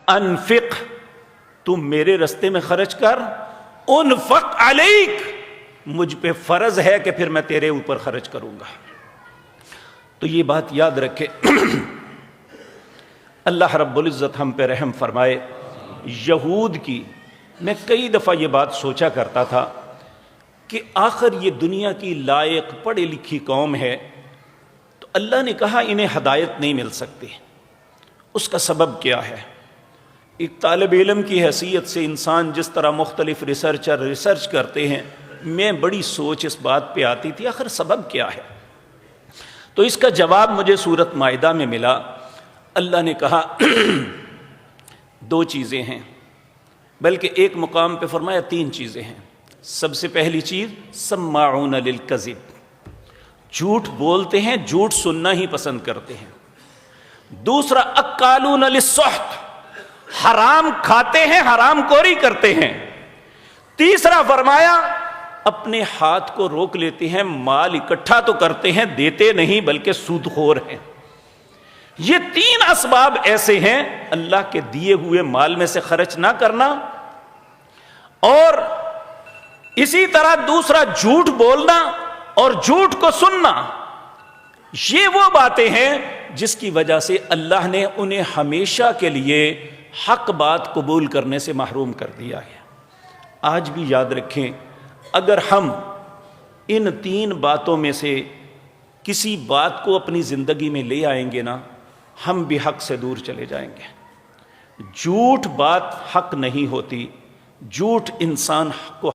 انفق، تم میرے رستے میں خرچ کر، انفق علیک، مجھ پہ فرض ہے کہ پھر میں تیرے اوپر خرچ کروں گا۔ تو یہ بات یاد رکھے، اللہ رب العزت ہم پہ رحم فرمائے۔ یہود کی میں کئی دفعہ یہ بات سوچا کرتا تھا کہ آخر یہ دنیا کی لائق پڑھی لکھی قوم ہے، تو اللہ نے کہا انہیں ہدایت نہیں مل سکتی، اس کا سبب کیا ہے؟ ایک طالب علم کی حیثیت سے انسان جس طرح مختلف ریسرچر ریسرچ کرتے ہیں، میں بڑی سوچ اس بات پہ آتی تھی آخر سبب کیا ہے؟ تو اس کا جواب مجھے سورۃ مائدہ میں ملا۔ اللہ نے کہا دو چیزیں ہیں، بلکہ ایک مقام پہ فرمایا تین چیزیں ہیں۔ سب سے پہلی چیز سماعون للکذب، جھوٹ بولتے ہیں، جھوٹ سننا ہی پسند کرتے ہیں۔ دوسرا اکالون للسحت، حرام کھاتے ہیں، حرام خوری کرتے ہیں۔ تیسرا فرمایا اپنے ہاتھ کو روک لیتے ہیں، مال اکٹھا تو کرتے ہیں، دیتے نہیں بلکہ سود خور ہیں۔ یہ تین اسباب ایسے ہیں اللہ کے دیے ہوئے مال میں سے خرچ نہ کرنا، اور اسی طرح دوسرا جھوٹ بولنا اور جھوٹ کو سننا۔ یہ وہ باتیں ہیں جس کی وجہ سے اللہ نے انہیں ہمیشہ کے لیے حق بات قبول کرنے سے محروم کر دیا ہے۔ آج بھی یاد رکھیں، اگر ہم ان تین باتوں میں سے کسی بات کو اپنی زندگی میں لے آئیں گے نا، ہم بھی حق سے دور چلے جائیں گے۔ جھوٹ بات حق نہیں ہوتی، جھوٹ انسان کو